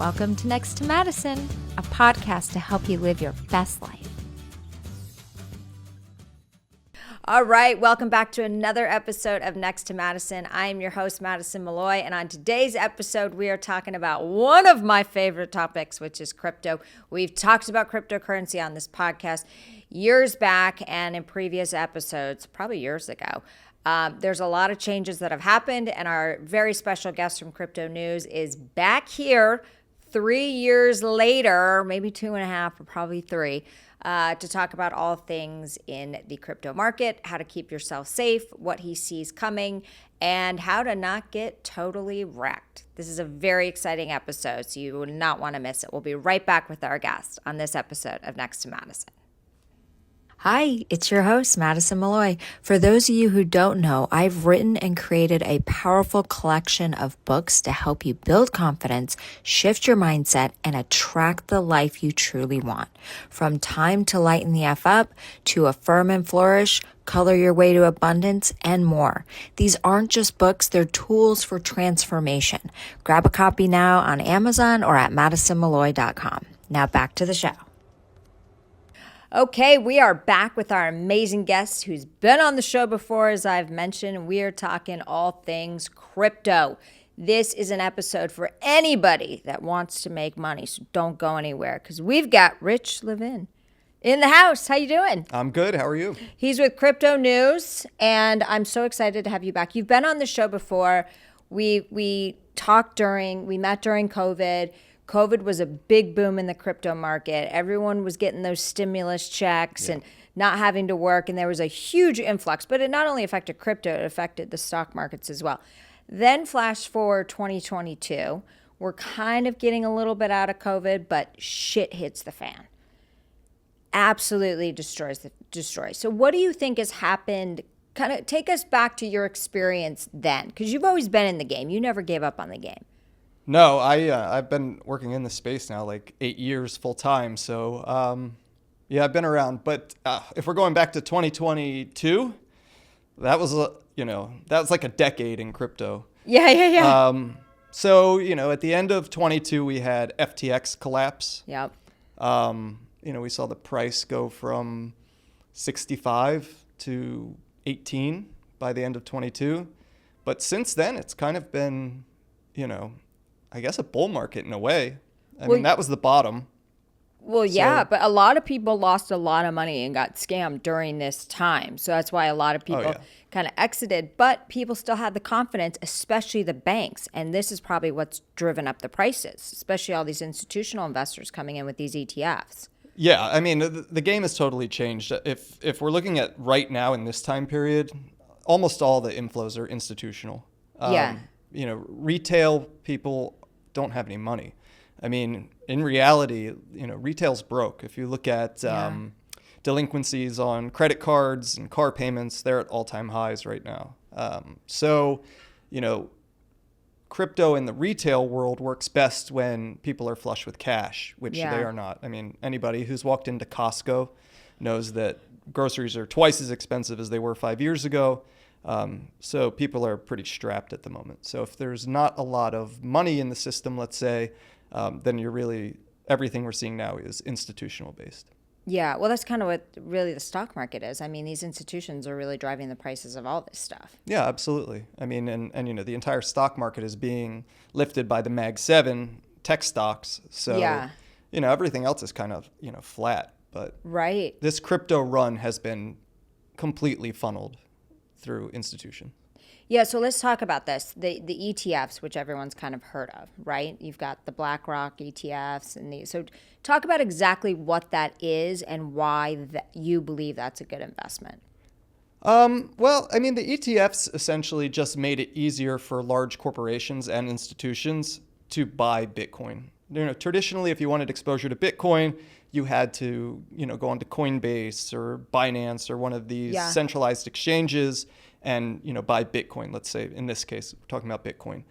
Welcome to Next to Madison, a podcast to help you live your best life. All right, welcome back to another episode of Next to Madison. I am your host, Madison Malloy, and on today's episode, we are talking about one of my favorite topics, which is crypto. We've talked about cryptocurrency on this podcast years back and in previous episodes, probably years ago. There's a lot of changes that have happened, and our very special guest from Crypto News is back here 3 years later, maybe 2.5, or probably 3, to talk about all things in the crypto market, how to keep yourself safe, what he sees coming, and how to not get totally wrecked. This is a very exciting episode, so you will not want to miss it. We'll be right back with our guest on this episode of Next to Madison. Hi, it's your host, Madison Malloy. For those of you who don't know, I've written and created a powerful collection of books to help you build confidence, shift your mindset, and attract the life you truly want. From Time to Lighten the F Up to Affirm and Flourish, Color Your Way to Abundance, and more. These aren't just books, they're tools for transformation. Grab a copy now on Amazon or at madisonmalloy.com. Now back to the show. Okay, we are back with our amazing guest who's been on the show before, as I've mentioned. We are talking all things crypto. This is an episode for anybody that wants to make money, so don't go anywhere because we've got Rich Levin in the house. How you doing? I'm good. How are you? He's with Crypto News, and I'm so excited to have you back. You've been on the show before. We met during COVID. COVID was a big boom in the crypto market. Everyone was getting those stimulus checks and not having to work, and there was a huge influx. But it not only affected crypto, it affected the stock markets as well. Then flash forward 2022, we're kind of getting a little bit out of COVID, but shit hits the fan. Absolutely destroys. So what do you think has happened? Kind of take us back to your experience then, because you've always been in the game. You never gave up on the game. No, I've been working in the space now like 8 years full time. So I've been around. But if we're going back to 2022, that was like a decade in crypto. Yeah. So at the end of 22, we had FTX collapse. Yep. We saw the price go from 65 to 18 by the end of 22. But since then, it's kind of been, I guess a bull market in a way. I mean, that was the bottom. Well, yeah, but a lot of people lost a lot of money and got scammed during this time. So that's why a lot of people kind of exited. But people still had the confidence, especially the banks. And this is probably what's driven up the prices, especially all these institutional investors coming in with these ETFs. Yeah, I mean, the game has totally changed. If we're looking at right now in this time period, almost all the inflows are institutional. Retail people don't have any money. I mean, in reality, retail's broke. If you look at delinquencies on credit cards and car payments, they're at all-time highs right now. Crypto in the retail world works best when people are flush with cash, which they are not. I mean, anybody who's walked into Costco knows that groceries are twice as expensive as they were 5 years ago. So people are pretty strapped at the moment. So if there's not a lot of money in the system, let's say, then everything we're seeing now is institutional based. Yeah, well, that's kind of what really the stock market is. I mean, these institutions are really driving the prices of all this stuff. Yeah, absolutely. I mean, and the entire stock market is being lifted by the Mag 7 tech stocks. So, everything else is kind of, flat. But this crypto run has been completely funneled through institution. Yeah, so let's talk about this. The ETFs, which everyone's kind of heard of, right? You've got the BlackRock ETFs and these. So talk about exactly what that is and why you believe that's a good investment. Well, I mean, the ETFs essentially just made it easier for large corporations and institutions to buy Bitcoin. Traditionally, if you wanted exposure to Bitcoin, you had to, go onto Coinbase or Binance or one of these centralized exchanges and, buy Bitcoin. Let's say in this case, we're talking about Bitcoin.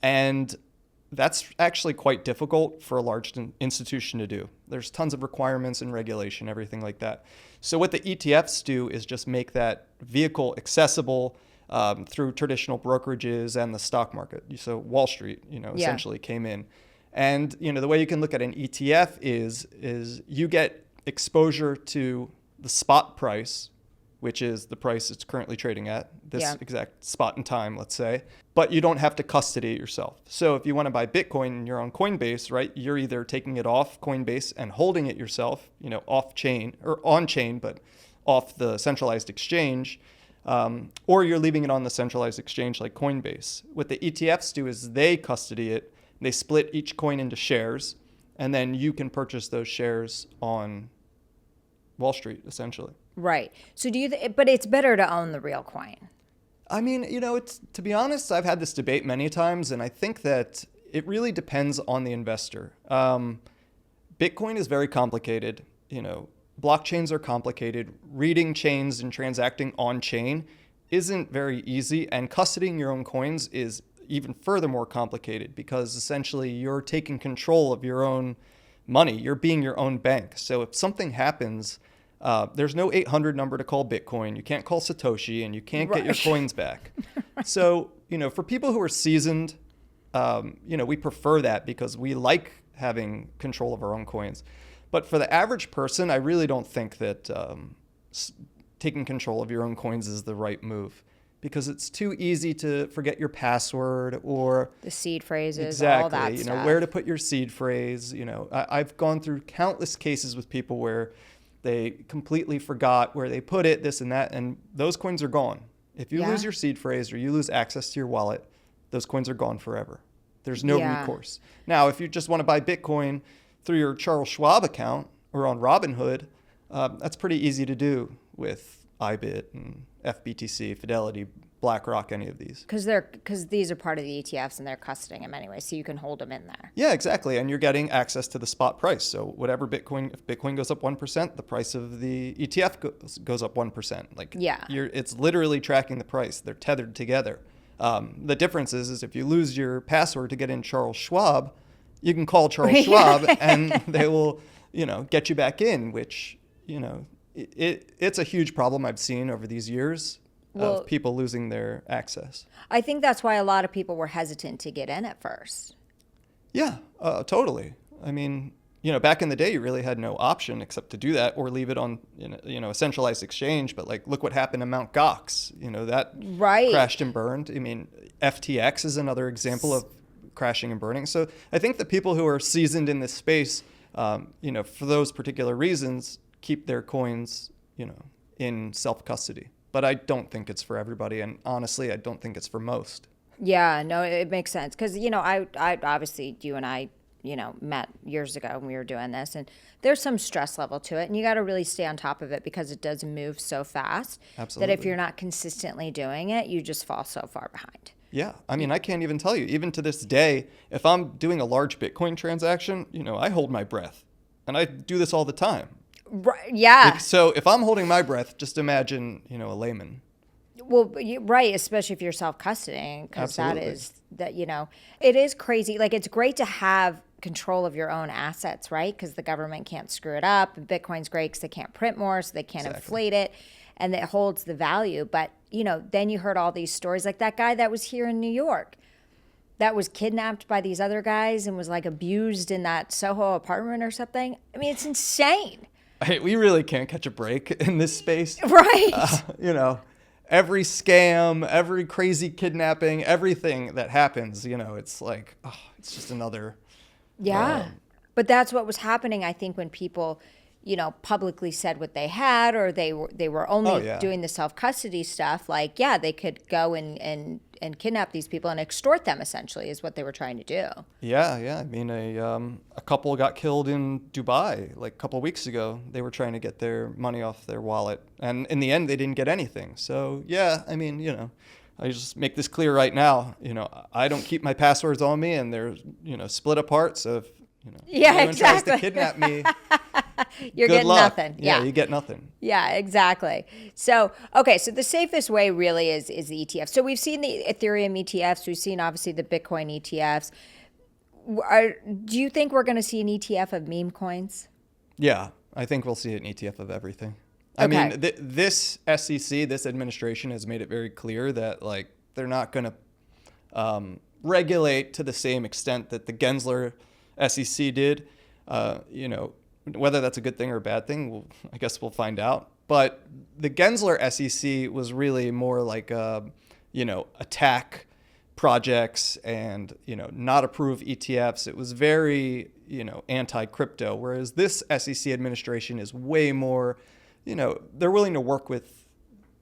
And that's actually quite difficult for a large institution to do. There's tons of requirements and regulation, everything like that. So what the ETFs do is just make that vehicle accessible through traditional brokerages and the stock market. So Wall Street, essentially came in. And the way you can look at an ETF is you get exposure to the spot price, which is the price it's currently trading at, this exact spot in time, let's say, but you don't have to custody it yourself. So if you want to buy Bitcoin and you're on Coinbase, right, you're either taking it off Coinbase and holding it yourself, off chain or on chain, but off the centralized exchange, or you're leaving it on the centralized exchange like Coinbase. What the ETFs do is they custody it, they split each coin into shares, and then you can purchase those shares on Wall Street, essentially. Right. So but it's better to own the real coin. I mean, it's, to be honest, I've had this debate many times, and I think that it really depends on the investor. Bitcoin is very complicated. Blockchains are complicated. Reading chains and transacting on chain isn't very easy, and custodying your own coins is even further more complicated because essentially you're taking control of your own money. You're being your own bank. So if something happens, there's no 800 number to call Bitcoin. You can't call Satoshi, and you can't get your coins back. So, for people who are seasoned, we prefer that because we like having control of our own coins. But for the average person, I really don't think that taking control of your own coins is the right move because it's too easy to forget your password or the seed phrases, exactly, all that stuff. Where to put your seed phrase. I've gone through countless cases with people where they completely forgot where they put it, this and that, and those coins are gone. If you lose your seed phrase or you lose access to your wallet, those coins are gone forever. There's no recourse. Now, if you just want to buy Bitcoin through your Charles Schwab account or on Robinhood, that's pretty easy to do with iBit and FBTC, Fidelity, BlackRock, any of these. Because these are part of the ETFs and they're custodying them anyway, so you can hold them in there. Yeah, exactly. And you're getting access to the spot price. So whatever if Bitcoin goes up 1%, the price of the ETF goes up 1%. It's literally tracking the price. They're tethered together. The difference is if you lose your password to get in Charles Schwab, you can call Charles Schwab and they will, get you back in, which, it's a huge problem I've seen over these years. Of people losing their access. I think that's why a lot of people were hesitant to get in at first. Yeah, totally. I mean, back in the day, you really had no option except to do that or leave it on, a centralized exchange. But look what happened to Mt. Gox. That crashed and burned. I mean, FTX is another example of crashing and burning. So I think the people who are seasoned in this space, for those particular reasons, keep their coins, in self-custody. But I don't think it's for everybody. And honestly, I don't think it's for most. Yeah, no, it makes sense. Because, I obviously, you and I, met years ago when we were doing this. And there's some stress level to it. And you got to really stay on top of it because it does move so fast. Absolutely. That if you're not consistently doing it, you just fall so far behind. Yeah. I mean, I can't even tell you. Even to this day, if I'm doing a large Bitcoin transaction, I hold my breath. And I do this all the time. Right, yeah. So if I'm holding my breath, just imagine, a layman. Well, right, especially if you're self-custodying, because it is crazy. It's great to have control of your own assets, right? Because the government can't screw it up. And Bitcoin's great because they can't print more, so they can't inflate it, and it holds the value. But, then you heard all these stories like that guy that was here in New York that was kidnapped by these other guys and was abused in that Soho apartment or something. I mean, it's insane. We really can't catch a break in this space. Right. Every scam, every crazy kidnapping, everything that happens, it's it's just another. Yeah. But that's what was happening, I think, when people, publicly said what they had or they were only doing the self-custody stuff. They could go and kidnap these people and extort them, essentially, is what they were trying to do. Yeah. I mean, a couple got killed in Dubai a couple of weeks ago. They were trying to get their money off their wallet. And in the end, they didn't get anything. So, yeah, I mean, I just make this clear right now. I don't keep my passwords on me and they're, split apart. So if, anyone tries to kidnap me, you're good getting luck. nothing. Yeah, you get nothing. Yeah, exactly. So, so the safest way really is the ETF. So we've seen the Ethereum ETFs. We've seen, obviously, the Bitcoin ETFs. Do you think we're going to see an ETF of meme coins? Yeah, I think we'll see an ETF of everything. I mean, this SEC, this administration has made it very clear that, they're not going to regulate to the same extent that the Gensler SEC did. Whether that's a good thing or a bad thing, I guess we'll find out. But the Gensler SEC was really more like, attack projects and, not approve ETFs. It was very, anti-crypto, whereas this SEC administration is way more, they're willing to work with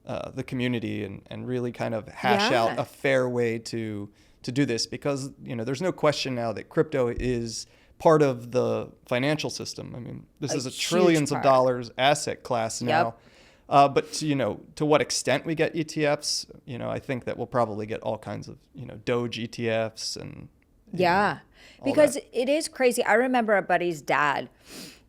the community and really kind of hash out a fair way to do this, because, there's no question now that crypto is part of the financial system. I mean, this is a trillions of dollars asset class now. But to what extent we get ETFs, I think that we'll probably get all kinds of, Doge ETFs and because it is crazy. I remember a buddy's dad,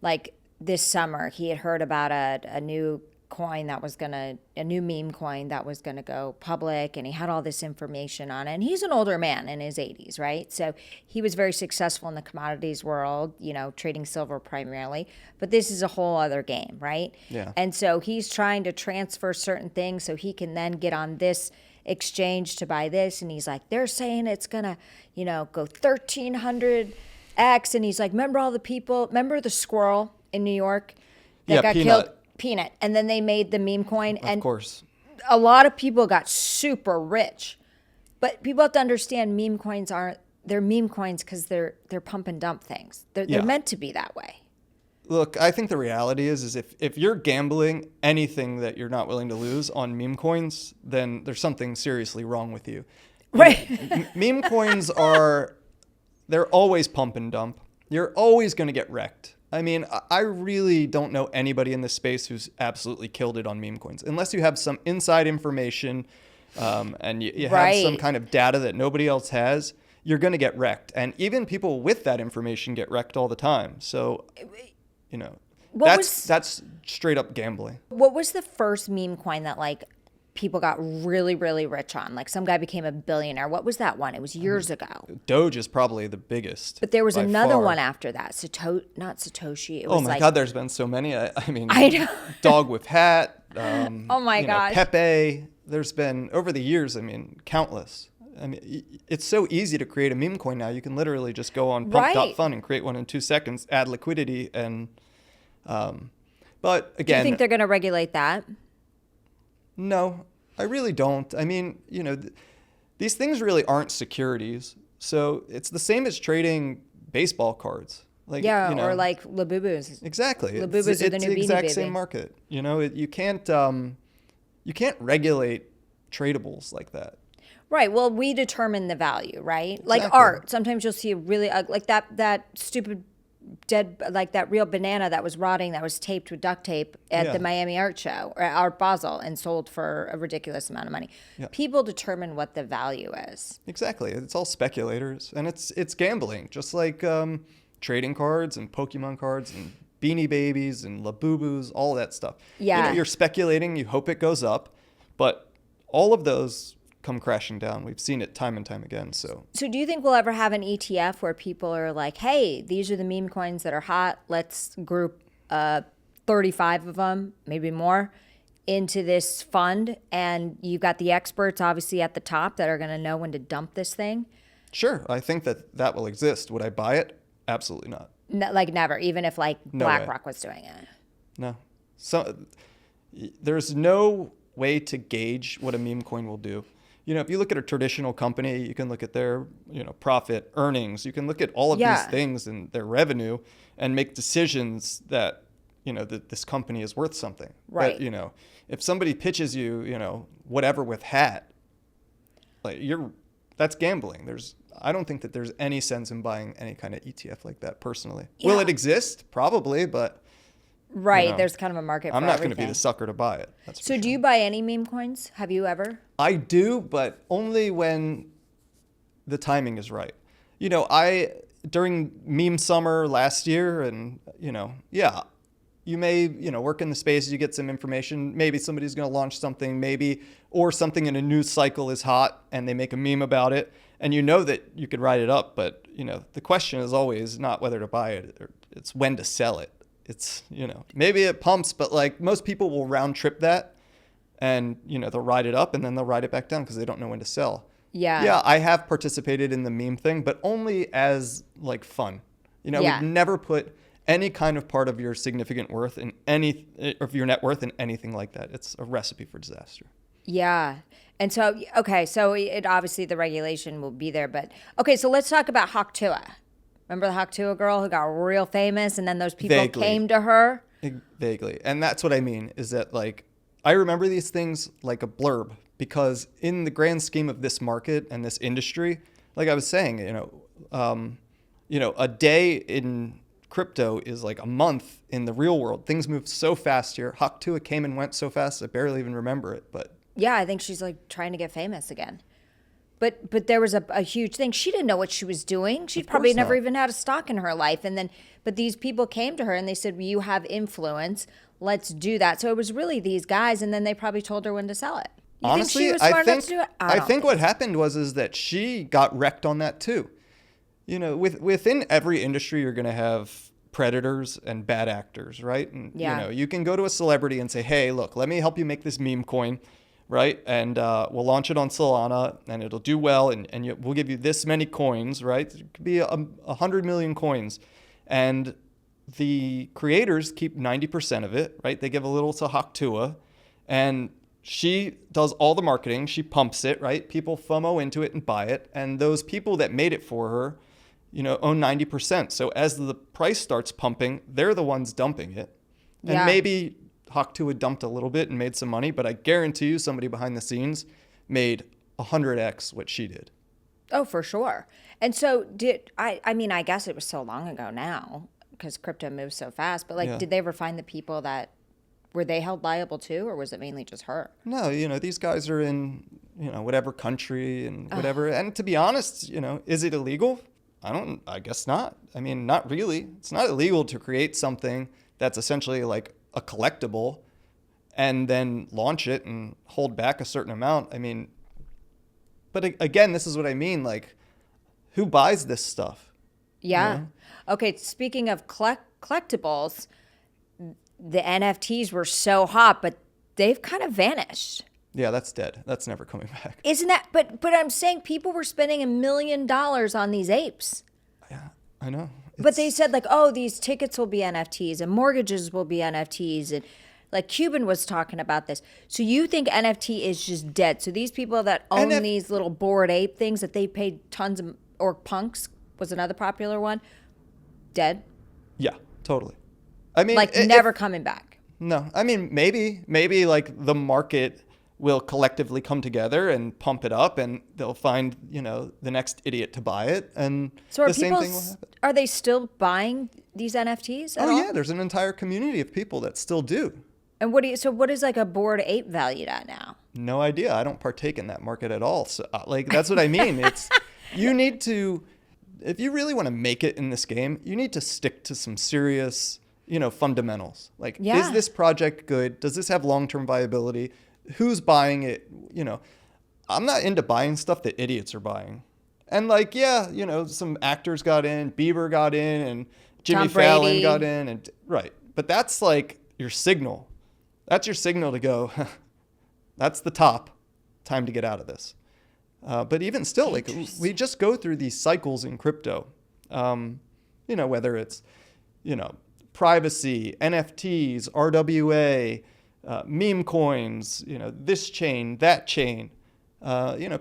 like this summer, he had heard about a new coin that was a new meme coin that was gonna go public, and he had all this information on it. And he's an older man in his 80s, right? So he was very successful in the commodities world, trading silver primarily. But this is a whole other game, right? Yeah. And so he's trying to transfer certain things so he can then get on this exchange to buy this. And he's like, they're saying it's gonna, go 1,300x. And he's like, remember the squirrel in New York that got killed? Peanut. And then they made the meme coin. And of course, a lot of people got super rich. But people have to understand they're meme coins because they're pump and dump things. They're meant to be that way. Look, I think the reality is if you're gambling anything that you're not willing to lose on meme coins, then there's something seriously wrong with you. Right. Meme coins they're always pump and dump. You're always going to get wrecked. I mean, I really don't know anybody in this space who's absolutely killed it on meme coins. Unless you have some inside information and you have some kind of data that nobody else has, you're going to get wrecked. And even people with that information get wrecked all the time. So, that's straight up gambling. What was the first meme coin that people got really, really rich on? Like some guy became a billionaire. What was that one? It was years ago. Doge is probably the biggest. But there was another one after that. Not Satoshi. It was God, there's been so many. I know. Dog with hat. Oh my gosh. Pepe. There's been, over the years, countless. It's so easy to create a meme coin now. You can literally just go on pump.fun and create one in 2 seconds, add liquidity, and but again, do you think they're going to regulate that? No, I really don't. These things really aren't securities. So it's the same as trading baseball cards. Or like Labubus. Exactly. Labubus are the new Beanie Baby. It's the exact same market. You can't regulate tradables like that. Right. Well, we determine the value, right? Exactly. Like art. Sometimes you'll see a really like that stupid dead, like that real banana that was rotting, that was taped with duct tape at the Miami Art Show or Art Basel and sold for a ridiculous amount of money. Yeah. People determine what the value is. Exactly. It's all speculators, and it's gambling, just like trading cards and Pokemon cards and Beanie Babies and Labubus, all of that stuff. Yeah. You're speculating, you hope it goes up, but all of those come crashing down. We've seen it time and time again. So do you think we'll ever have an ETF where people are like, hey, these are the meme coins that are hot. Let's group 35 of them, maybe more, into this fund. And you've got the experts, obviously, at the top that are going to know when to dump this thing? Sure. I think that will exist. Would I buy it? Absolutely not. No, never, even if BlackRock was doing it. No. So there's no way to gauge what a meme coin will do. If you look at a traditional company, you can look at their, profit, earnings. You can look at all of these things and their revenue and make decisions that, that this company is worth something. Right. But, if somebody pitches you, whatever with hat, that's gambling. I don't think that there's any sense in buying any kind of ETF like that personally. Yeah. Will it exist? Probably, but. Right, there's kind of a market for everything. I'm not going to be the sucker to buy it. That's so do you buy any meme coins? Have you ever? I do, but only when the timing is right. During meme summer last year, and, you may, work in the space, you get some information. Maybe somebody's going to launch something, or something in a news cycle is hot and they make a meme about it. And that you could write it up, but, the question is always not whether to buy it, it's when to sell it. It's, maybe it pumps, but most people will round trip that and, they'll ride it up and then they'll ride it back down because they don't know when to sell. Yeah. Yeah, I have participated in the meme thing, but only as fun. Yeah. We'd never put any kind of part of your significant worth in any of your net worth in anything like that. It's a recipe for disaster. Yeah. And so, okay, so it obviously the regulation will be there, but okay, so let's talk about Haktua. Remember the Haktua girl who got real famous and then those people Vaguely. came to her? Vaguely. And that's what I mean is that like I remember these things like a blurb because in the grand scheme of this market and this industry, like I was saying, a day in crypto is like a month in the real world. Things move so fast here. Haktua came and went so fast I barely even remember it, but Yeah, I think she's like trying to get famous again. But there was a huge thing. She didn't know what she was doing. She probably never even had a stock in her life. But these people came to her and they said, well, you have influence. Let's do that. So it was really these guys, and then they probably told her when to sell it. You honestly, think she was smart enough to do it? I think what happened was that she got wrecked on that too. Within every industry, you're going to have predators and bad actors, right? And you can go to a celebrity and say, hey, look, let me help you make this meme coin. Right. And we'll launch it on Solana and it'll do well. And we'll give you this many coins. Right. It could be 100 million coins. And the creators keep 90% of it. Right. They give a little to Haktua. And she does all the marketing. She pumps it. Right. People FOMO into it and buy it. And those people that made it for her, own 90%. So as the price starts pumping, they're the ones dumping it. And maybe Haktua dumped a little bit and made some money, but I guarantee you somebody behind the scenes made 100x what she did. Oh, for sure. And so I guess it was so long ago now because crypto moves so fast, but did they ever find the people that, were they held liable too, or was it mainly just her? No, these guys are in, whatever country and whatever. And to be honest, is it illegal? I guess not. I mean, not really. It's not illegal to create something that's essentially like a collectible and then launch it and hold back a certain amount. I mean, but again, this is what I mean. Like, who buys this stuff? Yeah. Okay. Speaking of collectibles, the NFTs were so hot, but they've kind of vanished. Yeah, that's dead. That's never coming back. Isn't that? But I'm saying people were spending $1 million on these apes. Yeah, I know. But they said these tickets will be NFTs and mortgages will be NFTs, and like Cuban was talking about this. So you think NFT is just dead? So these people that own these little Bored Ape things that they paid tons of, or Punks was another popular one, dead? Yeah, totally. I mean, never coming back. No, I mean maybe like the market will collectively come together and pump it up, and they'll find the next idiot to buy it, and so the same thing will happen. Are they still buying these NFTs at all? Yeah, there's an entire community of people that still do. And what is like a Bored Ape valued at now? No idea. I don't partake in that market at all. So that's what I mean. It's you need to, if you really want to make it in this game, you need to stick to some serious fundamentals. Like, is this project good? Does this have long-term viability? Who's buying it? I'm not into buying stuff that idiots are buying. And some actors got in, Bieber got in, and Jimmy Fallon got in, and right. But that's like your signal. That's your signal to go, that's the top. Time to get out of this. But even still, like we just go through these cycles in crypto. Whether it's, privacy, NFTs, RWA, meme coins, this chain, that chain.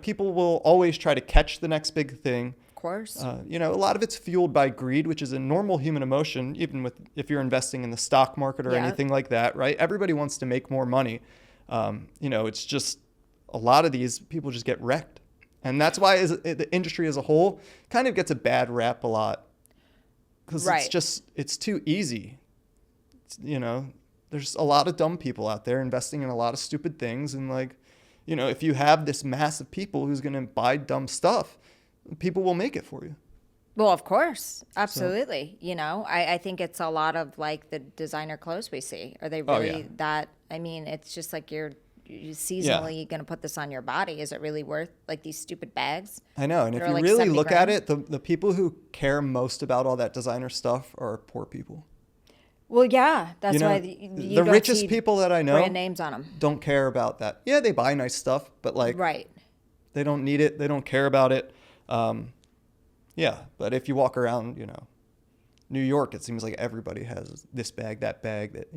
People will always try to catch the next big thing. Of course. A lot of it's fueled by greed, which is a normal human emotion, even if you're investing in the stock market or anything like that, right? Everybody wants to make more money. It's just a lot of these people just get wrecked. And that's why the industry as a whole kind of gets a bad rap a lot. Because it's too easy. There's a lot of dumb people out there investing in a lot of stupid things. And if you have this mass of people who's going to buy dumb stuff, people will make it for you. Well, of course. Absolutely. So. I think it's a lot of like the designer clothes we see. Are they really that? I mean, it's just like you're seasonally going to put this on your body. Is it really worth like these stupid bags? I know. And if you really look at it, the people who care most about all that designer stuff are poor people. Well, yeah, that's why you the richest people that I know brand names on them don't care about that. Yeah, they buy nice stuff, but they don't need it. They don't care about it. But if you walk around, New York, it seems like everybody has this bag, that bag. That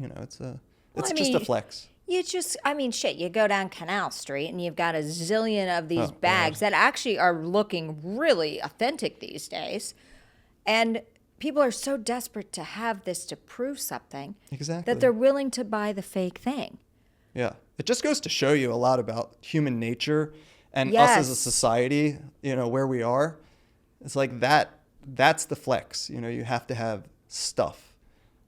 it's just a flex. Shit, you go down Canal Street and you've got a zillion of these Oh, bags God. that actually are looking really authentic these days. And people are so desperate to have this to prove something Exactly. that they're willing to buy the fake thing. Yeah. It just goes to show you a lot about human nature and us Yes. as a society, where we are. It's like that's the flex. You have to have stuff.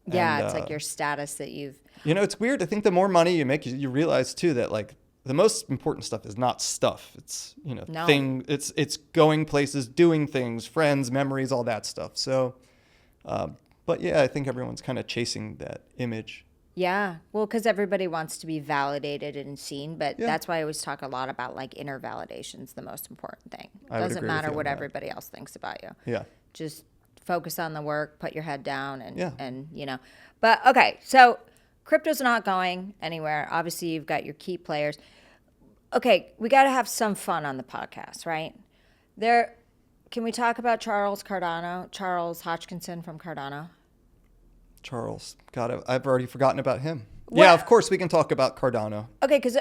Yeah, And, it's like your status that you've... it's weird. I think the more money you make, you realize too that like the most important stuff is not stuff. It's, No. it's going places, doing things, friends, memories, all that stuff. So, but yeah, I think everyone's kind of chasing that image. Yeah, well, because everybody wants to be validated and seen, but Yeah. that's why I always talk a lot about like inner validation's the most important thing. I would Doesn't agree with matter you on what that. everybody else thinks about you. Yeah. Just focus on the work, put your head down, Yeah. But okay, so crypto's not going anywhere. Obviously, you've got your key players. Okay, we got to have some fun on the podcast, right? Can we talk about Charles Hodgkinson from Cardano? Charles. God, I've already forgotten about him. What? Yeah, of course we can talk about Cardano. Okay, because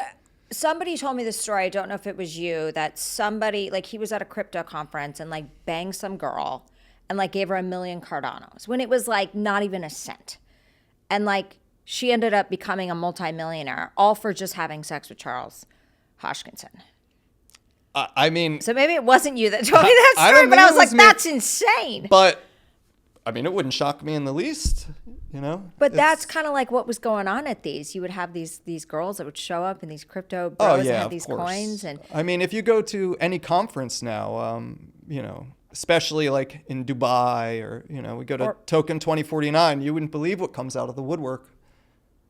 somebody told me this story. I don't know if it was you. That somebody, like, he was at a crypto conference and like banged some girl and like gave her 1 million Cardanos when it was like not even a cent, and like she ended up becoming a multimillionaire all for just having sex with Charles Hodgkinson. I mean, So maybe it wasn't you that told me that I story, don't but think I it was like, was me. that's insane. but I mean, it wouldn't shock me in the least. But that's It's- kind of like what was going on at these. You would have these girls that would show up in these crypto Oh bros yeah, and had of these course. coins. And I mean, if you go to any conference now, especially like in Dubai or we go to Or- Token 2049, you wouldn't believe what comes out of the woodwork.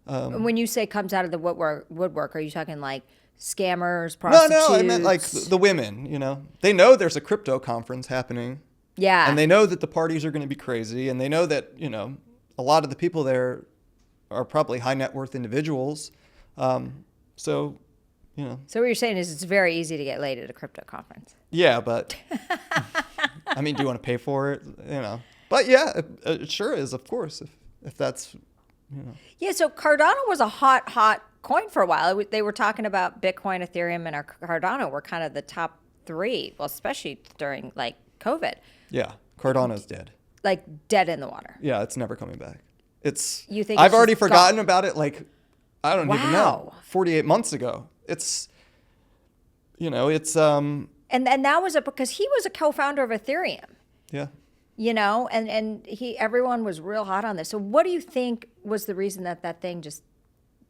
when you say comes out of the woodwork, are you talking like scammers, No, prostitutes? I meant like the women. They know there's a crypto conference happening. Yeah. And they know that the parties are going to be crazy, and they know that a lot of the people there are probably high net worth individuals. So So what you're saying is it's very easy to get laid at a crypto conference. yeah, but I mean, do you want to pay for it? But yeah, it sure is, of course, if that's Yeah, so Cardano was a hot coin for a while. They were talking about Bitcoin, Ethereum, and Cardano were kind of the top three, well, especially during like COVID, yeah, Cardano's dead. like dead in the water. Yeah, it's never coming back. You think I've it's already just forgotten gone? about it. Like I don't even know. Wow. 48 months ago. It's it's And that was because he was a co-founder of Ethereum. yeah. And everyone was real hot on this. So what do you think was the reason that thing just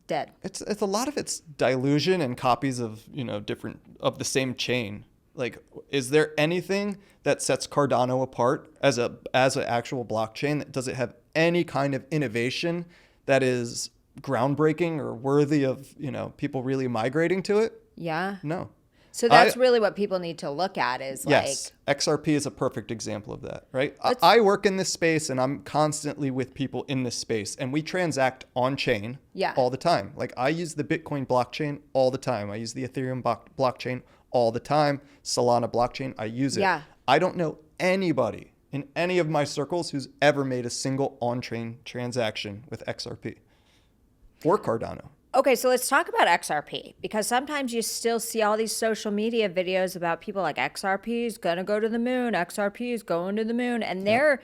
dead? It's a lot of it's dilution and copies of different of the same chain. Like, is there anything that sets Cardano apart as an actual blockchain? Does it have any kind of innovation that is groundbreaking or worthy of people really migrating to it? Yeah. No. So that's really what people need to look at is Yes, XRP is a perfect example of that, right? Let's- I work in this space and I'm constantly with people in this space and we transact on chain Yeah. all the time. Like I use the Bitcoin blockchain all the time. I use the Ethereum blockchain all the time. Solana blockchain, I use it. Yeah. I don't know anybody in any of my circles who's ever made a single on-chain transaction with XRP or Cardano. Okay, so let's talk about XRP because sometimes you still see all these social media videos about people like XRP is going to go to the moon, XRP is going to the moon, and they're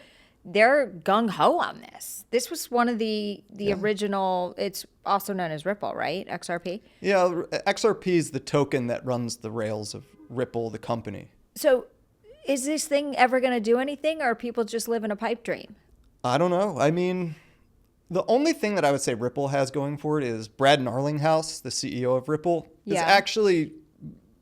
gung ho on this. This was one of the original. It's also known as Ripple, right? XRP. Yeah, XRP is the token that runs the rails of Ripple, the company. So, is this thing ever going to do anything, or are people just living a pipe dream? I don't know. I mean, the only thing that I would say Ripple has going for it is Brad Narlinghouse, the CEO of Ripple, is Yeah. actually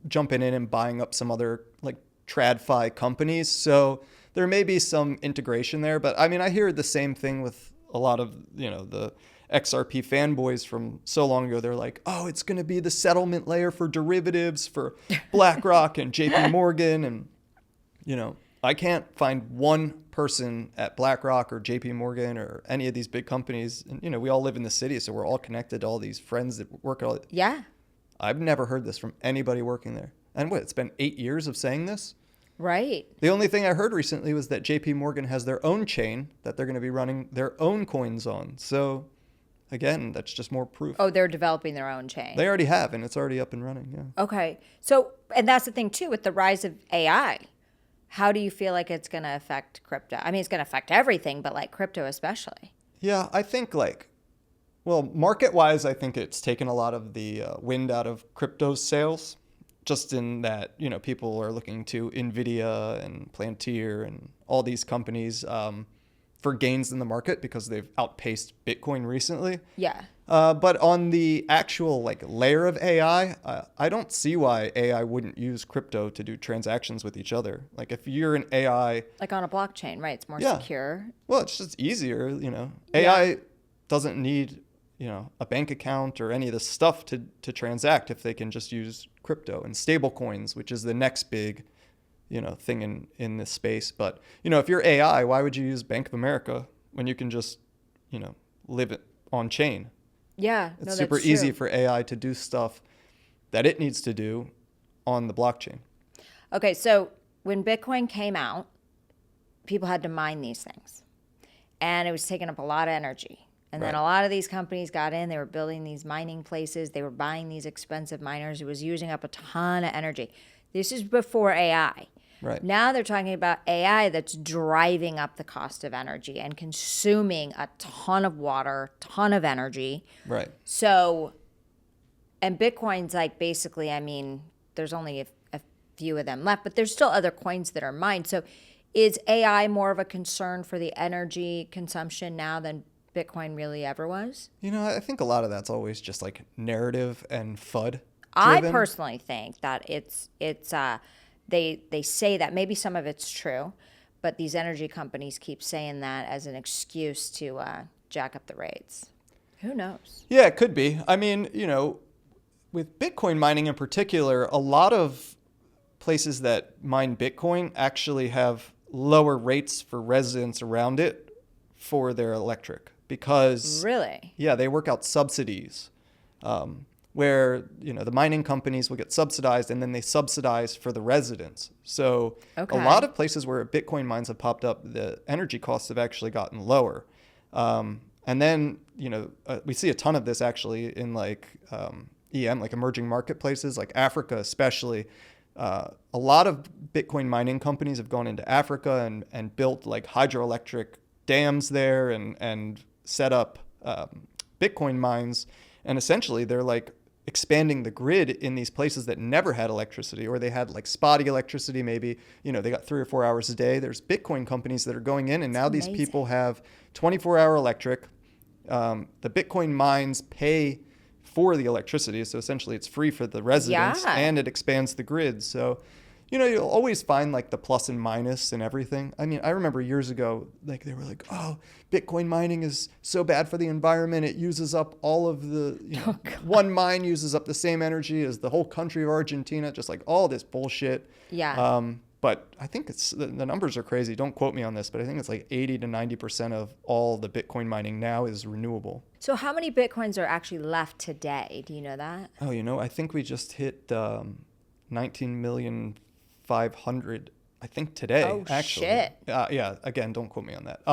jumping in and buying up some other like TradFi companies. So there may be some integration there. But I mean, I hear the same thing with a lot of, the XRP fanboys from so long ago. They're like, oh, it's going to be the settlement layer for derivatives for BlackRock and JP Morgan. And, I can't find one person at BlackRock or JP Morgan or any of these big companies. And, we all live in the city, so we're all connected to all these friends that work at all. Yeah. I've never heard this from anybody working there. And it's been 8 years of saying this? Right. The only thing I heard recently was that JP Morgan has their own chain that they're going to be running their own coins on. So again, that's just more proof. Oh, they're developing their own chain. They already have, and it's already up and running. Yeah. Okay. So, and that's the thing too, with the rise of AI, how do you feel like it's going to affect crypto? I mean, it's going to affect everything, but like crypto especially. Yeah, I think market-wise, I think it's taken a lot of the wind out of crypto sales, just in that, people are looking to NVIDIA and Palantir and all these companies for gains in the market because they've outpaced Bitcoin recently. Yeah. But on the actual layer of AI, I don't see why AI wouldn't use crypto to do transactions with each other. Like if you're an AI, like on a blockchain, right? It's more secure. Well, it's just easier, AI doesn't need, a bank account or any of this stuff to transact if they can just use crypto and stable coins, which is the next big, thing in this space. But, if you're AI, why would you use Bank of America when you can just, live it on chain? Yeah. It's super easy for AI to do stuff that it needs to do on the blockchain. Okay. So when Bitcoin came out, people had to mine these things and it was taking up a lot of energy. And then a lot of these companies got in, they were building these mining places, they were buying these expensive miners. It was using up a ton of energy. This is before AI. Right. Now they're talking about AI that's driving up the cost of energy and consuming a ton of water, ton of energy. Right. So, and Bitcoin's basically, there's only a few of them left, but there's still other coins that are mined. So is AI more of a concern for the energy consumption now than Bitcoin really ever was? I think a lot of that's always just narrative and FUD. I personally think that it's they say that maybe some of it's true, but these energy companies keep saying that as an excuse to jack up the rates. Who knows? Yeah, it could be. With Bitcoin mining in particular, a lot of places that mine Bitcoin actually have lower rates for residents around it for their electric because really, yeah, they work out subsidies where the mining companies will get subsidized and then they subsidize for the residents. So a lot of places where Bitcoin mines have popped up, the energy costs have actually gotten lower. And then we see a ton of this actually in EM, emerging marketplaces like Africa especially. A lot of Bitcoin mining companies have gone into Africa and built hydroelectric dams there and set up Bitcoin mines. And essentially they're expanding the grid in these places that never had electricity, or they had spotty electricity. Maybe, they got 3 or 4 hours a day. There's Bitcoin companies that are going in and now these people have 24-hour electric. The Bitcoin mines pay for the electricity. So essentially it's free for the residents and it expands the grid. So, you'll always find the plus and minus and everything. I remember years ago, they were oh, Bitcoin mining is so bad for the environment. It uses up all of the, one mine uses up the same energy as the whole country of Argentina, just all this bullshit. Yeah. But I think the numbers are crazy. Don't quote me on this, but I think it's 80 to 90% of all the Bitcoin mining now is renewable. So how many Bitcoins are actually left today? Do you know that? Oh, I think we just hit 19,500,000, I think today, actually. Shit. Yeah, again, don't quote me on that.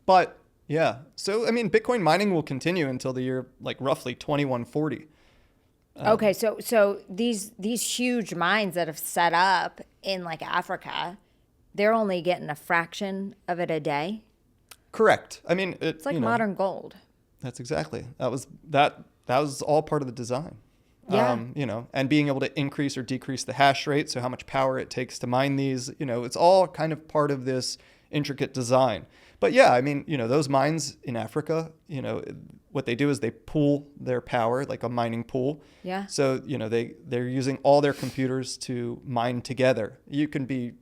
But yeah, so Bitcoin mining will continue until the year roughly 2140. Okay, so these huge mines that have set up in Africa, they're only getting a fraction of it a day. Correct. It's modern gold. That's exactly. That was all part of the design. Yeah. And being able to increase or decrease the hash rate, so how much power it takes to mine these, it's all kind of part of this intricate design. But yeah, those mines in Africa, what they do is they pool their power, like a mining pool. Yeah. So, they're using all their computers to mine together. You can be,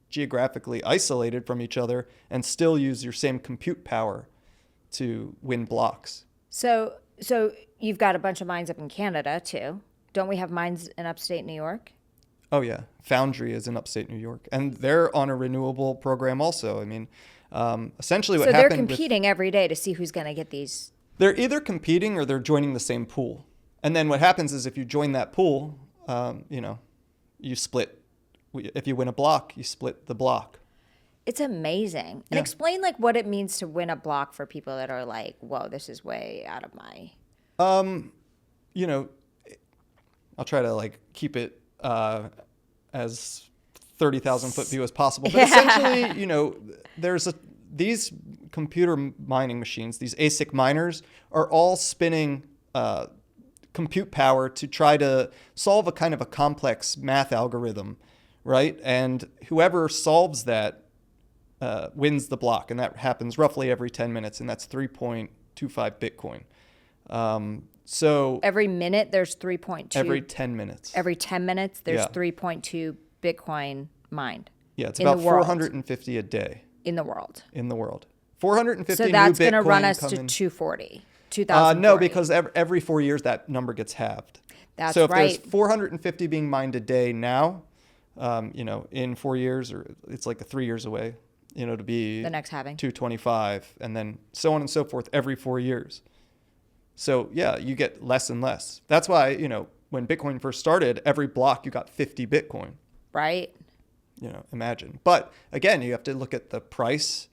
geographically isolated from each other and still use your same compute power to win blocks. So you've got a bunch of mines up in Canada too. Don't we have mines in upstate New York? Oh yeah, Foundry is in upstate New York, and they're on a renewable program also. Essentially what happened. So they're competing every day to see who's going to get these. They're either competing or they're joining the same pool, and then what happens is if you join that pool, you split if you win a block, you split the block. It's amazing. And explain like what it means to win a block for people that are like, whoa, this is way out of my. You know, I'll try to like keep it as 30,000 foot view as possible. But essentially, you know, these computer mining machines, these ASIC miners, are all spinning compute power to try to solve a kind of a complex math algorithm, right? And whoever solves that wins the block, and that happens roughly every 10 minutes, and that's 3.25 Bitcoin. So every minute there's 3.2. Every 10 minutes. Every 10 minutes there's 3.2 Bitcoin mined. Yeah, it's about 450 a day. In the world. 450 so that's going to run us to 240. 2040. No, because every 4 years that number gets halved. That's so if right. there's 450 being mined a day now, you know, in 4 years, or it's like 3 years away, you know, to be the next halving 225, and then so on and so forth every 4 years. So yeah, you get less and less. That's why, you know, when Bitcoin first started, every block you got 50 Bitcoin. Right. You know, imagine. But again, you have to look at the price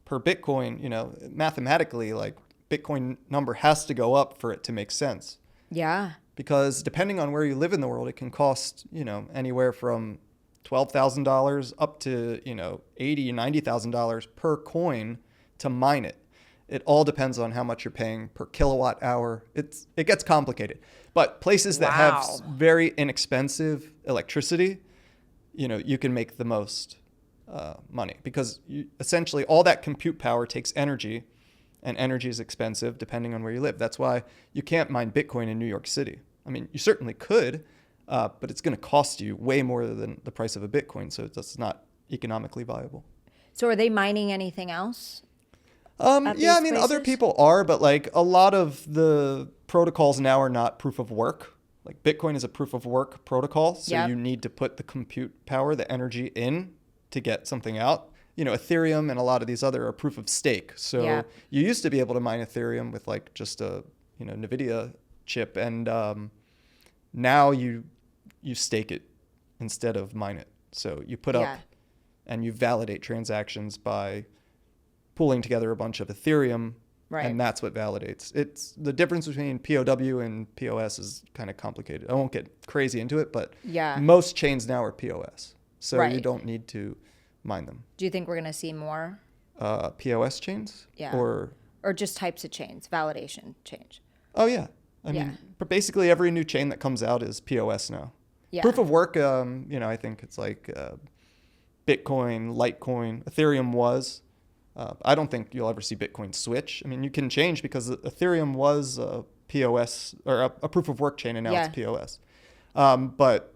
per Bitcoin. You know, mathematically, like Bitcoin number has to go up for it to make sense. Yeah. Because depending on where you live in the world, it can cost, you know, anywhere from $12,000 up to, you know, $80,000, $90,000 per coin to mine it. It all depends on how much you're paying per kilowatt hour. It gets complicated. But places that have very inexpensive electricity, you know, you can make the most money, because essentially all that compute power takes energy, and energy is expensive depending on where you live. That's why you can't mine Bitcoin in New York City. I mean, you certainly could, but it's going to cost you way more than the price of a Bitcoin, so it's not economically viable. So are they mining anything else? Yeah, I mean, places? other people are, but like a lot of the protocols now are not proof of work. Like Bitcoin is a proof of work protocol, so you need to put the compute power, the energy in to get something out. You know, Ethereum and a lot of these other are proof of stake. So you used to be able to mine Ethereum with like just a, you know, NVIDIA chip, and now you stake it instead of mine it. So you put up and you validate transactions by pulling together a bunch of Ethereum, and that's what validates. It's the difference between POW and POS is kind of complicated. I won't get crazy into it, but most chains now are POS, so you don't need to mine them. Do you think we're going to see more POS chains? Or just types of chains, validation change? Oh yeah, I mean, but basically every new chain that comes out is POS now. Proof of work, you know, I think it's like Bitcoin, Litecoin, Ethereum was. I don't think you'll ever see Bitcoin switch. I mean, you can change, because Ethereum was a POS or a proof of work chain, and now it's POS. But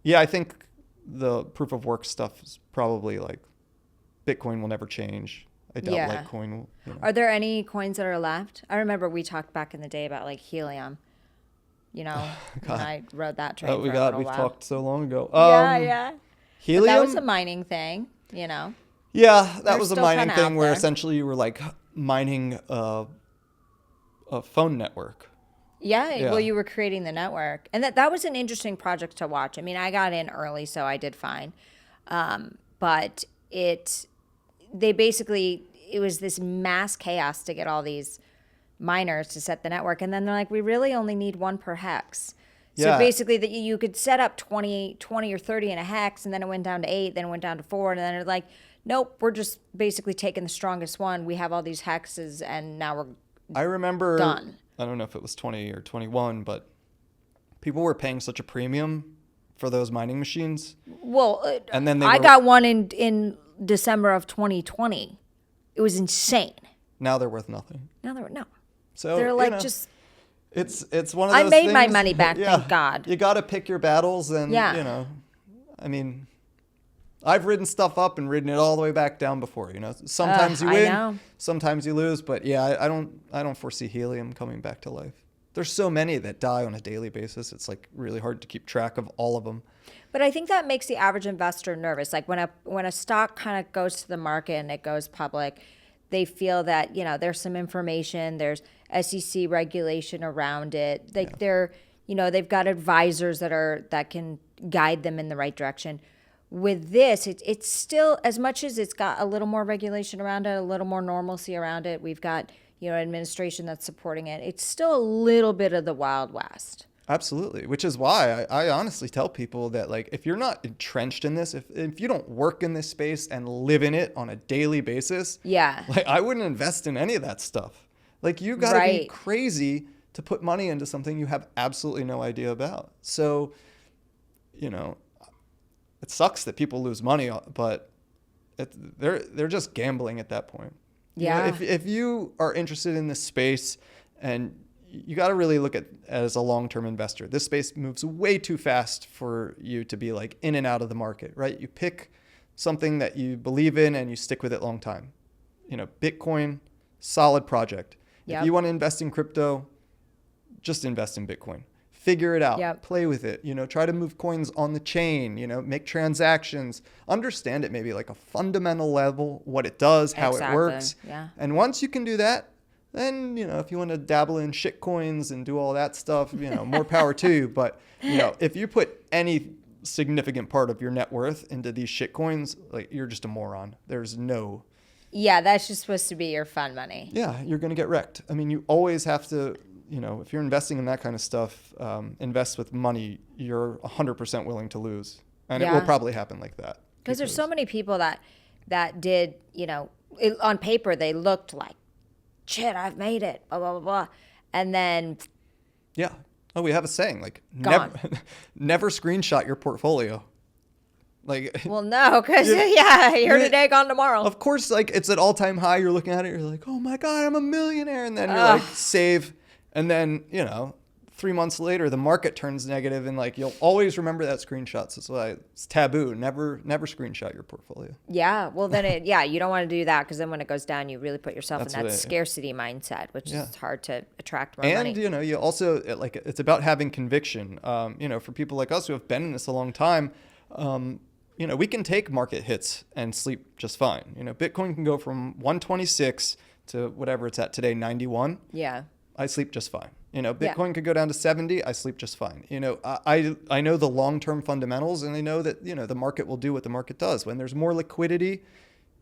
yeah, I think the proof of work stuff is probably like Bitcoin will never change. I doubt Litecoin will. You know. Are there any coins that are left? I remember we talked back in the day about like helium. You know, when I rode that train. Oh, we've talked so long ago. Helium. But that was a mining thing, you know. Yeah, that was a mining thing where essentially you were like mining a phone network. Yeah, well, you were creating the network. And that was an interesting project to watch. I mean, I got in early, so I did fine. But it was this mass chaos to get all these miners to set the network. And then they're like, we really only need one per hex. So basically that you could set up 20 or 30 in a hex, and then it went down to 8, then it went down to 4, and then it's like, nope, we're just basically taking the strongest one. We have all these hexes, and now we're I remember done. I don't know if it was 20 or 21, but people were paying such a premium for those mining machines. Well, and then I got one in December of 2020. It was insane. Now they're worth nothing. So they're like, you know, just. It's one of those I made things, my money back, thank God. You got to pick your battles, and you know, I mean, I've ridden stuff up and ridden it all the way back down before. You know, sometimes you win, sometimes you lose, but yeah, I don't foresee helium coming back to life. There's so many that die on a daily basis. It's like really hard to keep track of all of them. But I think that makes the average investor nervous. Like when a stock kind of goes to the market and it goes public, they feel that, you know, there's some information, there's SEC regulation around it. They've got advisors that can guide them in the right direction. with this, it's still, as much as it's got a little more regulation around it, a little more normalcy around it, we've got, administration that's supporting it. It's still a little bit of the Wild West. Absolutely, which is why I honestly tell people that, like, if you're not entrenched in this, if you don't work in this space and live in it on a daily basis, like, I wouldn't invest in any of that stuff. Like, you got to be crazy to put money into something you have absolutely no idea about. So, it sucks that people lose money, but they're just gambling at that point. Yeah. If you are interested in this space, and you got to really look at it as a long-term investor. This space moves way too fast for you to be like in and out of the market, right? You pick something that you believe in and you stick with it long time. Bitcoin, solid project. Yep. If you want to invest in crypto, just invest in Bitcoin. Figure it out. Yep. Play with it. Try to move coins on the chain. Make transactions. Understand it maybe like a fundamental level, what it does, how it works. Yeah. And once you can do that, then if you want to dabble in shit coins and do all that stuff, more power to you. But if you put any significant part of your net worth into these shit coins, like, you're just a moron. There's no. Yeah, that's just supposed to be your fun money. Yeah, you're going to get wrecked. I mean, you always have to. If you're investing in that kind of stuff, invest with money you're 100% willing to lose. And it will probably happen like that. Because there's so many people that did, on paper, they looked like, shit, I've made it, blah, blah, blah, blah. And then. Yeah. Oh, we have a saying, like, never screenshot your portfolio. Like, well, no, because, here today, gone tomorrow. Of course, like, it's at all-time high. You're looking at it, you're like, oh, my God, I'm a millionaire. And then you're like, save. And then, 3 months later, the market turns negative, and, like, you'll always remember that screenshot. So it's why it's taboo. Never screenshot your portfolio. Yeah. Well, then you don't want to do that, because then when it goes down, you really put yourself in that scarcity mindset, which is hard to attract more money. And, you also, like, it's about having conviction. For people like us who have been in this a long time, we can take market hits and sleep just fine. Bitcoin can go from 126 to whatever it's at today, 91. Yeah. I sleep just fine. Bitcoin could go down to 70. I sleep just fine. I know the long-term fundamentals, and I know that, the market will do what the market does. When there's more liquidity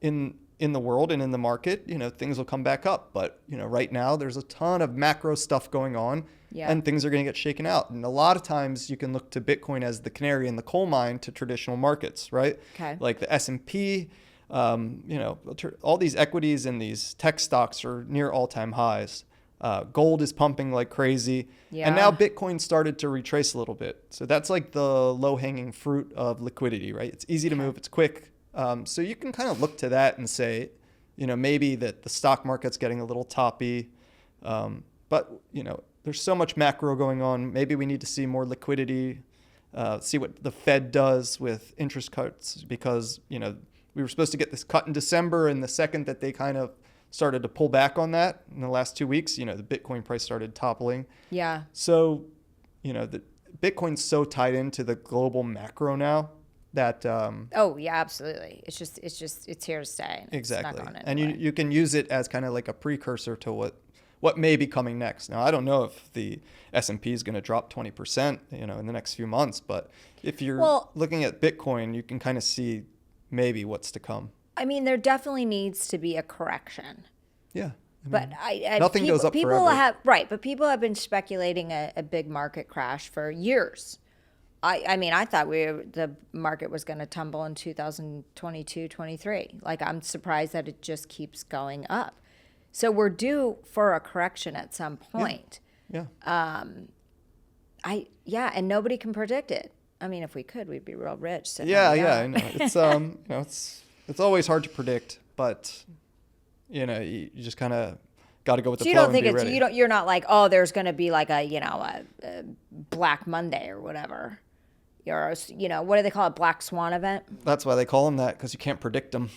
in the world and in the market, things will come back up. But, right now there's a ton of macro stuff going on, and things are going to get shaken out. And a lot of times you can look to Bitcoin as the canary in the coal mine to traditional markets, right? Okay. Like the S&P, all these equities and these tech stocks are near all-time highs. Gold is pumping like crazy. Yeah. And now Bitcoin started to retrace a little bit. So that's like the low-hanging fruit of liquidity, right? It's easy to move. It's quick. So you can kind of look to that and say, maybe that the stock market's getting a little toppy. But, there's so much macro going on. Maybe we need to see more liquidity, see what the Fed does with interest cuts, because, we were supposed to get this cut in December, and the second that they kind of started to pull back on that in the last 2 weeks, the Bitcoin price started toppling. Yeah. So, the Bitcoin's so tied into the global macro now that. Oh yeah, absolutely. It's here to stay. Exactly. It's not going anywhere. And you can use it as kind of like a precursor to what may be coming next. Now, I don't know if the S&P is going to drop 20%, in the next few months, but if you're looking at Bitcoin, you can kind of see maybe what's to come. I mean, there definitely needs to be a correction. Yeah. But nothing goes up forever. But people have been speculating a big market crash for years. I thought the market was going to tumble in 2022, 23. Like, I'm surprised that it just keeps going up. So we're due for a correction at some point. Yeah. And nobody can predict it. I mean, if we could, we'd be real rich. I know. It's it's always hard to predict, but you just kind of got to go with the flow. So you don't think you're not like, oh, there's going to be like a Black Monday or whatever. What do they call it? Black Swan event? That's why they call them that, because you can't predict them.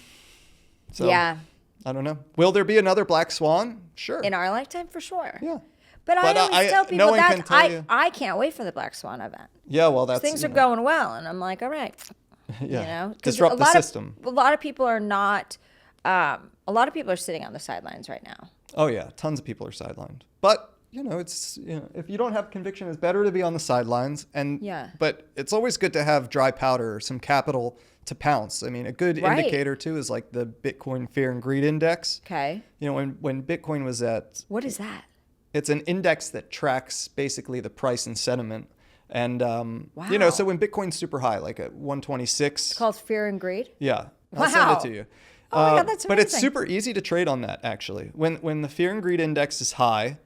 So, yeah. I don't know. Will there be another Black Swan? Sure. In our lifetime, for sure. Yeah. But I always tell people I can't wait for the Black Swan event. Yeah, well, that's things are going well, and I'm like, all right. Yeah. Disrupt the system. A lot of people are not. A lot of people are sitting on the sidelines right now. Oh yeah, tons of people are sidelined. But it's, if you don't have conviction, it's better to be on the sidelines. Yeah. But it's always good to have dry powder or some capital to pounce. I mean, a good Right. indicator too is like the Bitcoin Fear and Greed Index. Okay. When Bitcoin was at, What is that? it's an index that tracks basically the price and sentiment. And, Wow. so when Bitcoin's super high, like at 126. It's called Fear and Greed? Yeah. I'll Wow. send it to you. Oh my God, that's But it's amazing. super easy to trade on that, actually. When the Fear and Greed Index is high,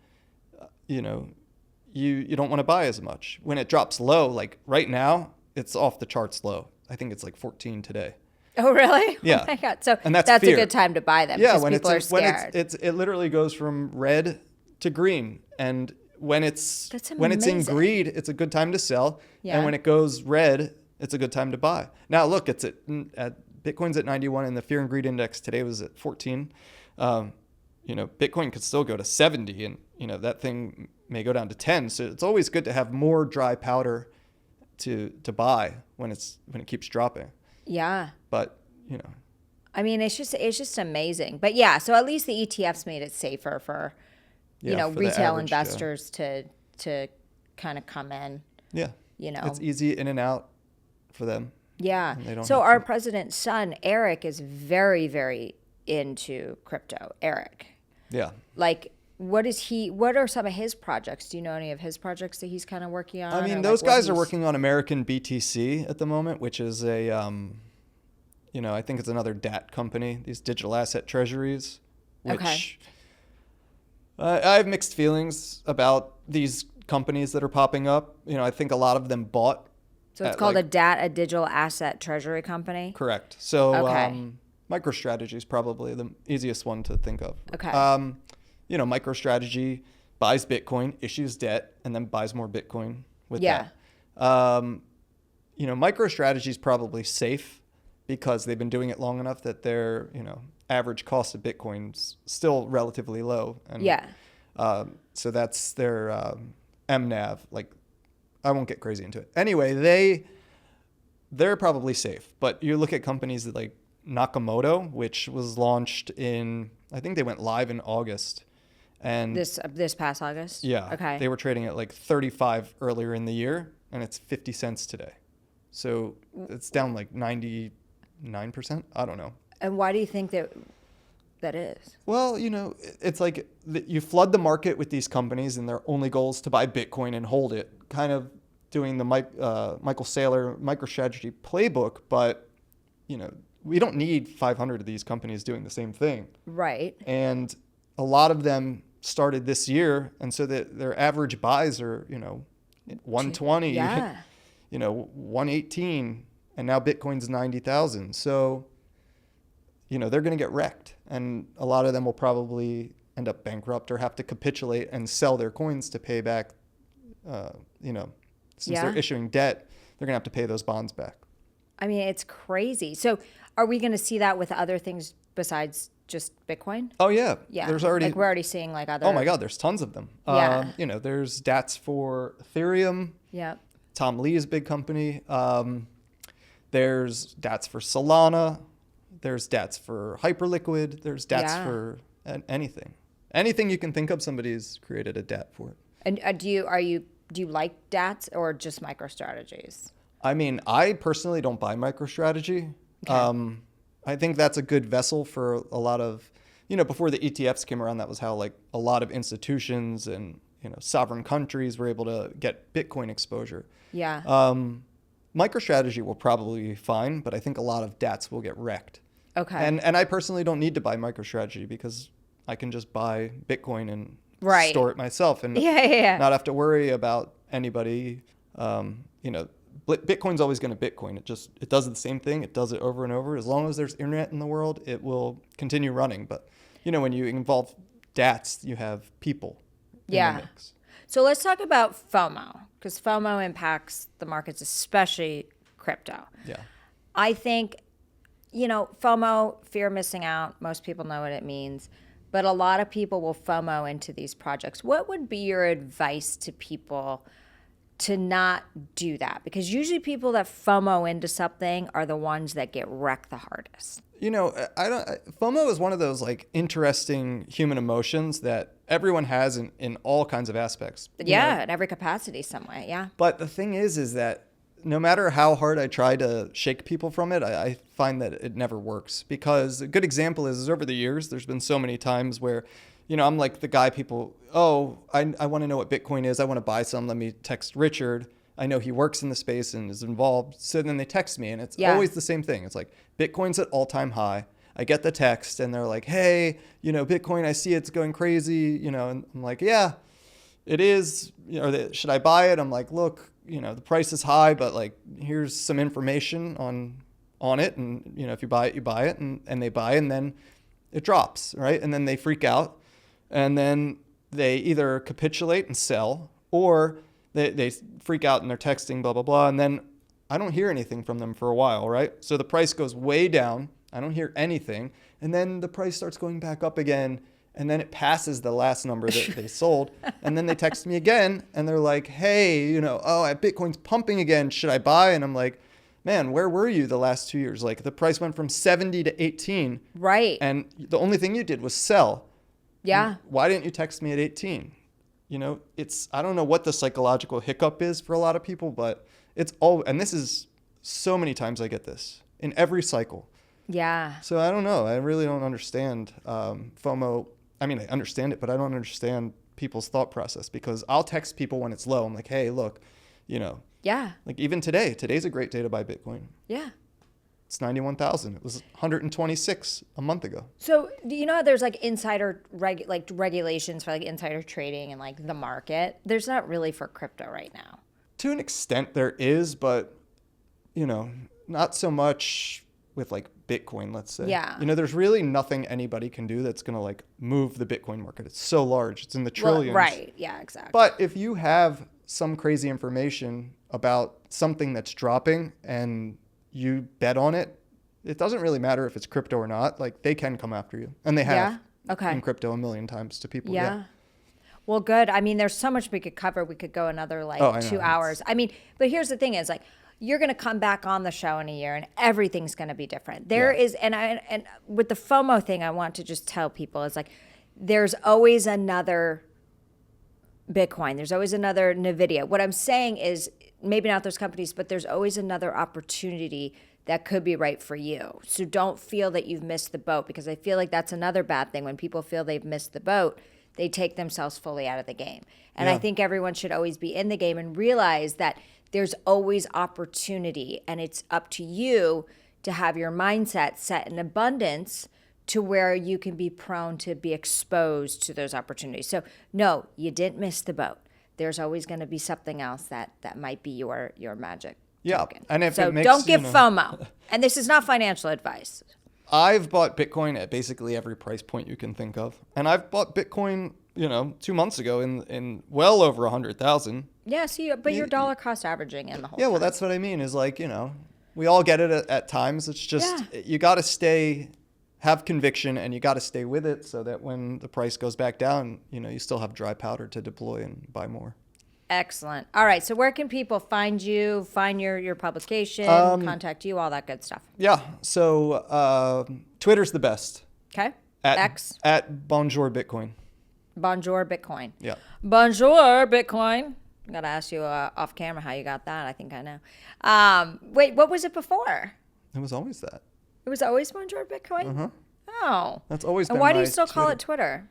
you don't want to buy as much. When it drops low, like right now, it's off the charts low. I think it's like 14 today. Oh, really? Yeah. Oh my God. So And that's a fear. good time to buy them Yeah, because when people are scared. it literally goes from red to green, and when it's That's in amazing. greed, it's a good time to sell, Yeah. and when it goes red, it's a good time to buy. Now look, it's at Bitcoin's at 91, and the Fear and Greed Index today was at 14. Bitcoin could still go to 70, and that thing may go down to 10. So it's always good to have more dry powder to buy when it keeps dropping. Yeah. But I mean, it's just amazing. But yeah, so at least the ETFs made it safer for, for the retail average Joe. investors to kind of come in, Yeah. you know. It's easy in and out for them. Yeah. And they don't So have our to- president's son, Eric, is very, very into crypto. Eric. Yeah. Like, what are some of his projects? Do you know any of his projects that he's kind of working on? I mean, or, those like, what guys are he's- working on American BTC at the moment, which is a, I think it's another DAT company, these digital asset treasuries, which Okay. I have mixed feelings about these companies that are popping up. I think a lot of them bought. So it's at, called like- a DAT, a digital asset treasury company. Correct. So Okay. MicroStrategy is probably the easiest one to think of. Okay. MicroStrategy buys Bitcoin, issues debt, and then buys more Bitcoin with Yeah. that. MicroStrategy is probably safe because they've been doing it long enough that their average cost of Bitcoin's still relatively low. And, Yeah. So that's their MNAV. Like, I won't get crazy into it. Anyway, they're probably safe. But you look at companies that like Nakamoto, which was launched I think they went live in August. And This past August? yeah, Okay. they were trading at like 35 earlier in the year, and it's 50 cents today. So it's down like 99%. I don't know. And why do you think that is? Well, it's like you flood the market with these companies, and their only goal is to buy Bitcoin and hold it, kind of doing the Michael Saylor MicroStrategy playbook. But, we don't need 500 of these companies doing the same thing. Right. And a lot of them started this year, and so that their average buys are 120, Yeah. 118, and now Bitcoin's 90,000. So they're going to get wrecked, and a lot of them will probably end up bankrupt or have to capitulate and sell their coins to pay back. Since Yeah. they're issuing debt, they're going to have to pay those bonds back. I mean, it's crazy. So are we going to see that with other things besides just Bitcoin? Oh yeah, Yeah. There's already. Like we're already seeing like other. Oh my God, there's tons of them. Yeah. There's DATs for Ethereum. Yeah. Tom Lee's big company. There's DATs for Solana. There's DATs for Hyperliquid. There's DATs Yeah. for anything. Anything you can think of, somebody's created a DAT for it. And do you like DATs or just MicroStrategies? I mean, I personally don't buy MicroStrategy. Okay. I think that's a good vessel for a lot of, before the ETFs came around, that was how like a lot of institutions and, sovereign countries were able to get Bitcoin exposure. Yeah. MicroStrategy will probably be fine, but I think a lot of DATs will get wrecked. Okay. And I personally don't need to buy MicroStrategy because I can just buy Bitcoin and Right. store it myself and Yeah. not have to worry about anybody. Bitcoin's always going to Bitcoin. It does the same thing. It does it over and over. As long as there's internet in the world, it will continue running. But when you involve DATs, you have people in Yeah. the mix. So let's talk about FOMO, because FOMO impacts the markets, especially crypto. Yeah. I think, FOMO, fear of missing out, most people know what it means, but a lot of people will FOMO into these projects. What would be your advice to people to not do that? Because usually people that FOMO into something are the ones that get wrecked the hardest. FOMO is one of those like interesting human emotions that everyone has in all kinds of aspects. Yeah, in every capacity some way, yeah. But the thing is that no matter how hard I try to shake people from it, I find that it never works. Because a good example is over the years, there's been so many times where, I'm like the guy people, I want to know what Bitcoin is. I want to buy some. Let me text Richard. I know he works in the space and is involved. So then they text me and it's always the same thing. It's like Bitcoin's at all-time high. I get the text and they're like, hey, Bitcoin, I see it's going crazy, and I'm like, yeah, it is. Should I buy it? I'm like, look, the price is high, but like, here's some information on it. And, if you buy it, you buy it. And they buy, and then it drops, right? And then they freak out. And then they either capitulate and sell, or they freak out and they're texting, blah, blah, blah. And then I don't hear anything from them for a while, right? So the price goes way down. I don't hear anything. And then the price starts going back up again. And then it passes the last number that they sold. And then they text me again and they're like, hey, Bitcoin's pumping again. Should I buy? And I'm like, man, where were you the last 2 years? Like the price went from 70 to 18. Right. And the only thing you did was sell. Yeah. Why didn't you text me at 18? I don't know what the psychological hiccup is for a lot of people, but and this is so many times I get this in every cycle. Yeah. So I don't know. I really don't understand FOMO. I mean, I understand it, but I don't understand people's thought process, because I'll text people when it's low. I'm like, hey, look, Yeah. like even today's a great day to buy Bitcoin. Yeah. It's 91,000. It was 126 a month ago. So do you know how there's like insider regulations for like insider trading and like the market? There's not really for crypto right now. To an extent there is, but not so much with like Bitcoin, let's say. Yeah. There's really nothing anybody can do that's going to like move the Bitcoin market. It's so large. It's in the trillions. Well, right. Yeah, exactly. But if you have some crazy information about something that's dropping and you bet on it, it doesn't really matter if it's crypto or not. Like they can come after you, and they have in crypto 1 million times to people. Yeah. Well, good. I mean, there's so much we could cover. We could go another 2 hours. I mean, but here's the thing is like, you're going to come back on the show in a year and everything's going to be different. There is, and with the FOMO thing, I want to just tell people is like, there's always another Bitcoin. There's always another NVIDIA. What I'm saying is maybe not those companies, but there's always another opportunity that could be right for you. So don't feel that you've missed the boat, because I feel like that's another bad thing. When people feel they've missed the boat, they take themselves fully out of the game. And I think everyone should always be in the game and realize that there's always opportunity, and it's up to you to have your mindset set in abundance to where you can be prone to be exposed to those opportunities. So no, you didn't miss the boat. There's always going to be something else that might be your magic token. And if so it makes, don't give FOMO. And this is not financial advice. I've bought Bitcoin at basically every price point you can think of. And I've bought Bitcoin, 2 months ago in well over 100,000. Yeah, but you're dollar cost averaging in the whole Yeah, well, that's what I mean is like, we all get it at times. It's just, you got to have conviction, and you got to stay with it so that when the price goes back down, you still have dry powder to deploy and buy more. Excellent. All right. So where can people find you, find your publication, contact you, all that good stuff? Yeah. So Twitter's the best. Okay. X. At Bonjour Bitcoin. Bonjour Bitcoin. Yeah. Bonjour Bitcoin. I got to ask you off camera how you got that. I think I know. Wait, what was it before? It was always that. It was always Bonjour Bitcoin? Uh-huh. Oh. That's always been And why do my you still call Twitter. it Twitter?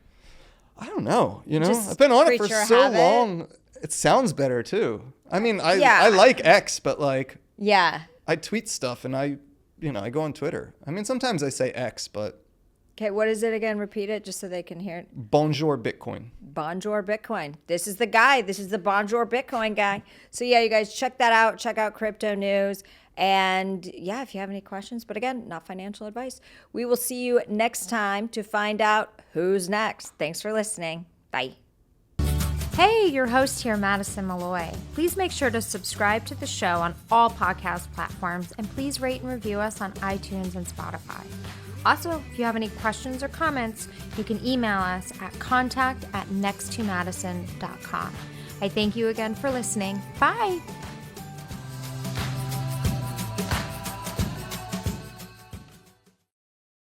I don't know. Just I've been on it for creature so habit. long. It sounds better too. I mean, I like X, but like, yeah, I tweet stuff and I go on Twitter. I mean, sometimes I say X, but. Okay, what is it again? Repeat it just so they can hear it. Bonjour Bitcoin. Bonjour Bitcoin. This is the guy. This is the Bonjour Bitcoin guy. So yeah, you guys check that out. Check out crypto news. And yeah, if you have any questions, but again, not financial advice. We will see you next time to find out who's next. Thanks for listening. Bye. Hey, your host here, Madison Malloy. Please make sure to subscribe to the show on all podcast platforms, and please rate and review us on iTunes and Spotify. Also, if you have any questions or comments, you can email us at contact@nexttomadison.com. I thank you again for listening. Bye.